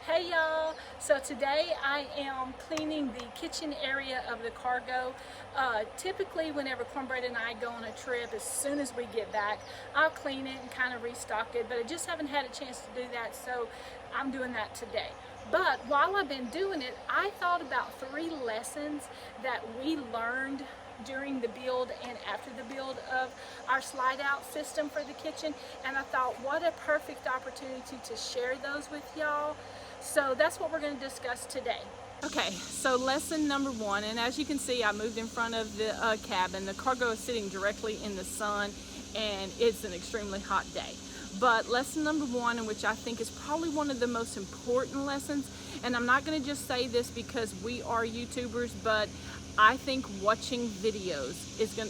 Hey y'all, so today I am cleaning the kitchen area of the cargo. Typically whenever Cornbread and I go on a trip, as soon as we get back, I'll clean it and kind of restock it, but I just haven't had a chance to do that, so I'm doing that today. But while I've been doing it, I thought about 3 lessons that we learned during the build and after the build of our slide out system for the kitchen, and I thought what a perfect opportunity to share those with y'all. So that's what we're going to discuss today. Okay, so lesson number 1, and as you can see, I moved in front of the cabin. The cargo is sitting directly in the sun and it's an extremely hot day. But lesson number 1, and which I think is probably one of the most important lessons, and I'm not going to just say this because we are YouTubers, but I think watching videos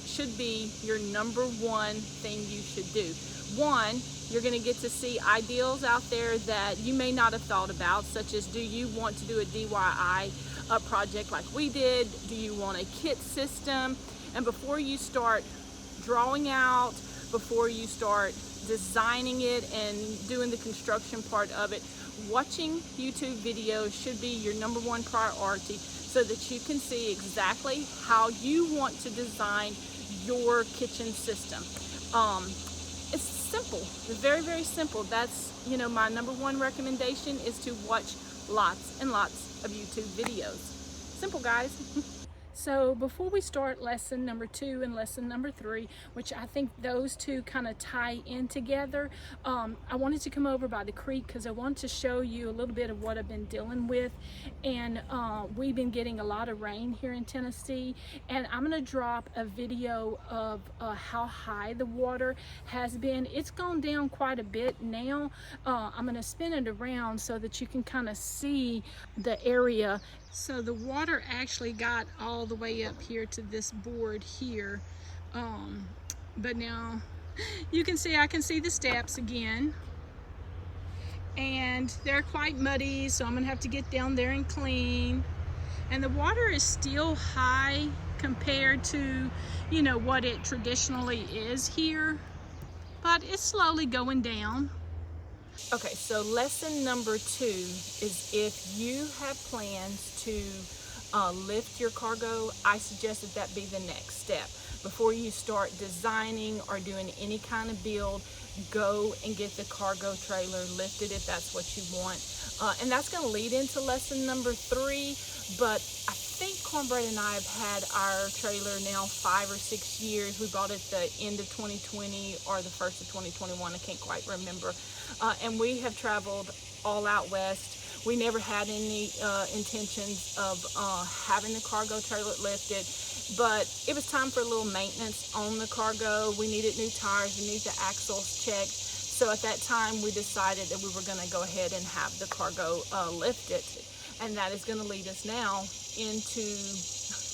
should be your number 1 thing you should do. 1, you're going to get to see ideals out there that you may not have thought about, such as, do you want to do a DIY project like we did? Do you want a kit system? And before you start drawing out, before you start designing it and doing the construction part of it, watching YouTube videos should be your number 1 priority, so that you can see exactly how you want to design your kitchen system. It's simple, it's very, very simple. That's, my number 1 recommendation is to watch lots and lots of YouTube videos. Simple, guys. So before we start lesson number 2 and lesson number 3, which I think those two kind of tie in together, I wanted to come over by the creek because I wanted to show you a little bit of what I've been dealing with. And we've been getting a lot of rain here in Tennessee, and I'm going to drop a video of how high the water has been. It's gone down quite a bit now. I'm going to spin it around so that you can kind of see the area. So the water actually got all the way up here to this board here, but now you can see, I can see the steps again, and they're quite muddy, so I'm gonna have to get down there and clean. And the water is still high compared to what it traditionally is here, but it's slowly going down. Okay, so lesson number 2 is, if you have plans to lift your cargo, I suggest that be the next step. Before you start designing or doing any kind of build, go and get the cargo trailer lifted if that's what you want. And that's going to lead into lesson number 3, but I think Cornbread and I have had our trailer now 5 or 6 years. We bought it the end of 2020 or the first of 2021, I can't quite remember. And we have traveled all out west. We never had any intentions of having the cargo trailer lifted, but it was time for a little maintenance on the cargo. We needed new tires, we needed the axles checked. So at that time we decided that we were going to go ahead and have the cargo lifted. And that is going to lead us now into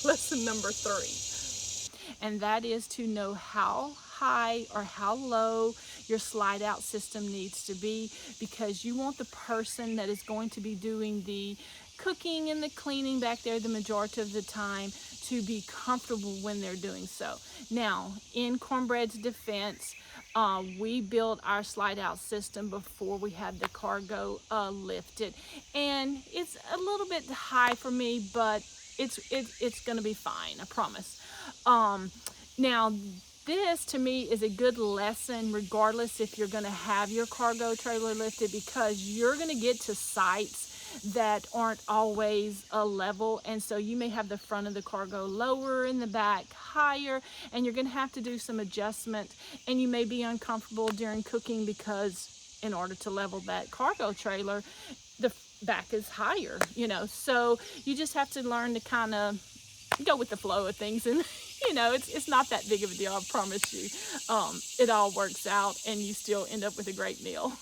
lesson number 3. And that is to know how high or how low your slide out system needs to be, because you want the person that is going to be doing the cooking and the cleaning back there the majority of the time to be comfortable when they're doing so. Now, in Cornbread's defense, we built our slide out system before we had the cargo lifted, and it's a little bit high for me, but it's gonna be fine, I promise. Now this to me is a good lesson regardless if you're going to have your cargo trailer lifted, because you're going to get to sites that aren't always a level, and so you may have the front of the cargo lower and the back higher, and you're going to have to do some adjustment, and you may be uncomfortable during cooking because in order to level that cargo trailer, the back is higher, so you just have to learn to kind of go with the flow of things, and it's not that big of a deal, I promise you. It all works out and you still end up with a great meal.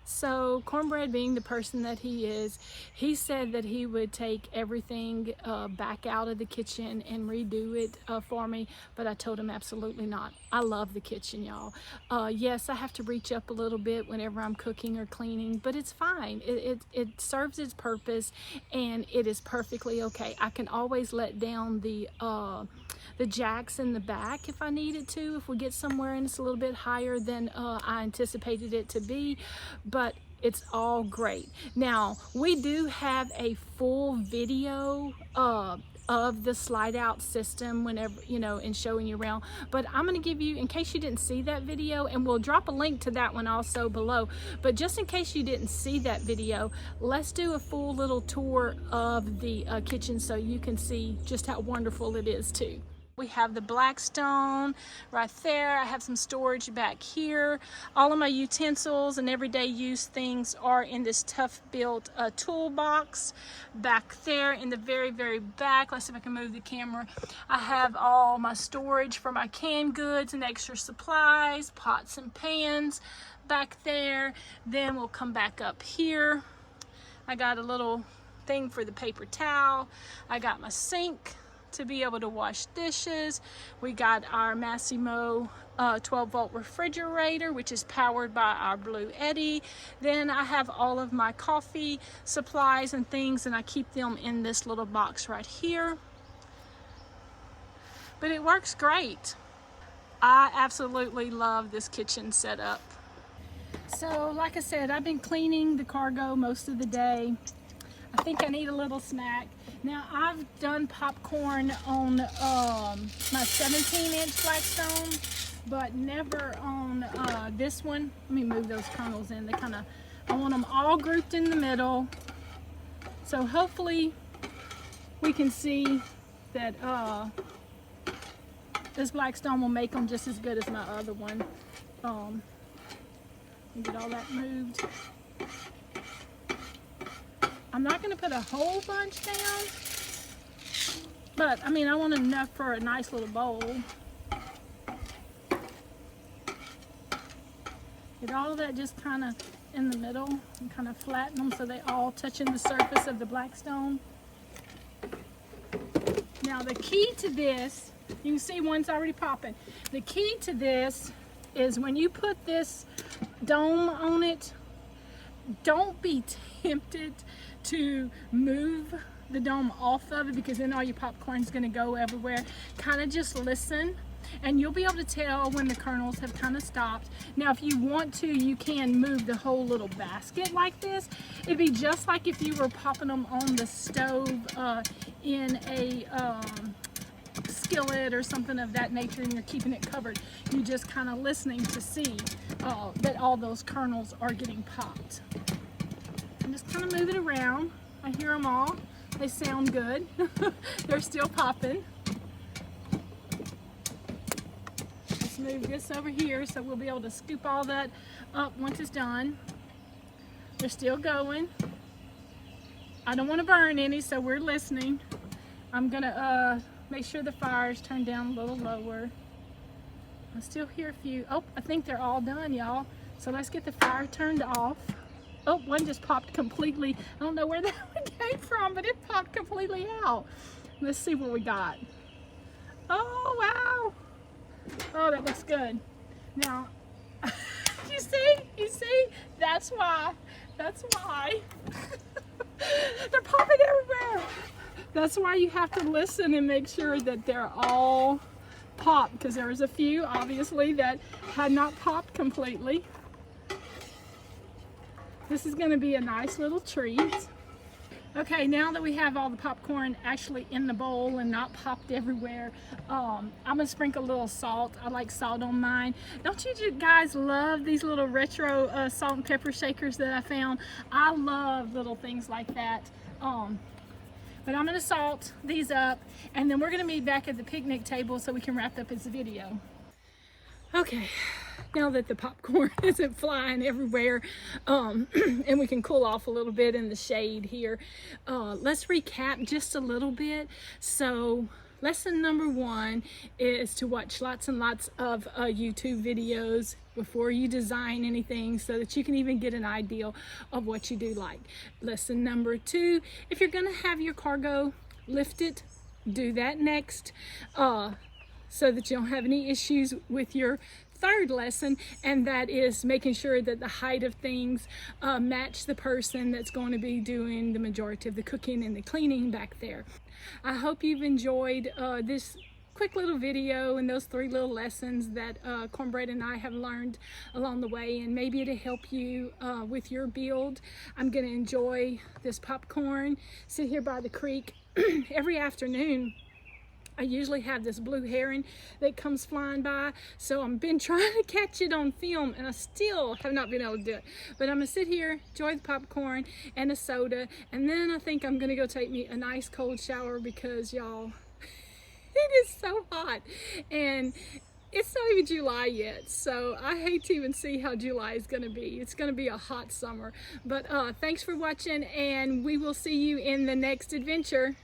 So Cornbread, being the person that he is, he said that he would take everything back out of the kitchen and redo it for me, but I told him absolutely not. I love the kitchen, y'all. Yes, I have to reach up a little bit whenever I'm cooking or cleaning, but it's fine. It serves its purpose, and it is perfectly okay. I can always let down the jacks in the back if I needed to, if we get somewhere and it's a little bit higher than I anticipated it to be. But It's all great. Now, we do have a full video of the slide out system whenever, you know, and showing you around, but I'm going to give you, in case you didn't see that video, and we'll drop a link to that one also below, but just in case you didn't see that video, let's do a full little tour of the kitchen so you can see just how wonderful it is too. We have the Blackstone right there. I have some storage back here. All of my utensils and everyday use things are in this tough built toolbox back there in the very, very back. Let's see if I can move the camera. I have all my storage for my canned goods and extra supplies, pots and pans back there. Then we'll come back up here. I got a little thing for the paper towel. I got my sink to be able to wash dishes. We got our Massimo 12-volt refrigerator, which is powered by our Blue Eddy. Then I have all of my coffee supplies and things, and I keep them in this little box right here. But it works great. I absolutely love this kitchen setup. So like I said, I've been cleaning the cargo most of the day. I think I need a little snack. Now, I've done popcorn on my 17-inch Blackstone, but never on this one. Let me move those kernels in. They kind of, I want them all grouped in the middle. So hopefully we can see that this Blackstone will make them just as good as my other one. Get all that moved. I'm not going to put a whole bunch down, but I mean, I want enough for a nice little bowl. Get all of that just kind of in the middle and kind of flatten them so they all touch in the surface of the Blackstone. Now the key to this, you can see one's already popping. The key to this is when you put this dome on it, don't be tempted to move the dome off of it, because then all your popcorn is going to go everywhere. Kind of just listen and you'll be able to tell when the kernels have kind of stopped. Now if you want to, you can move the whole little basket like this. It'd be just like if you were popping them on the stove in a skillet or something of that nature, and you're keeping it covered. You're just kind of listening to see that all those kernels are getting popped. I'm just kind of moving around. I hear them all. They sound good. They're still popping. Let's move this over here so we'll be able to scoop all that up once it's done. They're still going. I don't want to burn any, so we're listening. I'm gonna make sure the fire's turned down a little lower. I still hear a few. Oh, I think they're all done, y'all. So let's get the fire turned off. Oh, one just popped completely. I don't know where that one came from, but it popped completely out. Let's see what we got. Oh, wow. Oh, that looks good. Now, you see? That's why. That's why. They're popping everywhere. That's why you have to listen and make sure that they're all popped, because there was a few, obviously, that had not popped completely. This is going to be a nice little treat. Okay, now that we have all the popcorn actually in the bowl and not popped everywhere, I'm going to sprinkle a little salt. I like salt on mine. Don't you guys love these little retro salt and pepper shakers that I found? I love little things like that. But I'm going to salt these up, and then we're going to meet back at the picnic table so we can wrap up this video. Okay, now that the popcorn isn't flying everywhere, and we can cool off a little bit in the shade here, let's recap just a little bit. So lesson number 1 is to watch lots and lots of YouTube videos before you design anything, so that you can even get an idea of what you do like. Lesson number 2, if you're going to have your cargo lifted, do that next, so that you don't have any issues with your third lesson, and that is making sure that the height of things match the person that's going to be doing the majority of the cooking and the cleaning back there. I hope you've enjoyed this quick little video and those 3 little lessons that Cornbread and I have learned along the way, and maybe it'll help you with your build. I'm gonna enjoy this popcorn, sit here by the creek. Every afternoon I usually have this blue heron that comes flying by, so I've been trying to catch it on film and I still have not been able to do it. But I'm gonna sit here, enjoy the popcorn and a soda, and then I think I'm gonna go take me a nice cold shower because y'all, it is so hot and it's not even July yet, so I hate to even see how July is gonna be. It's gonna be a hot summer. But thanks for watching, and we will see you in the next adventure.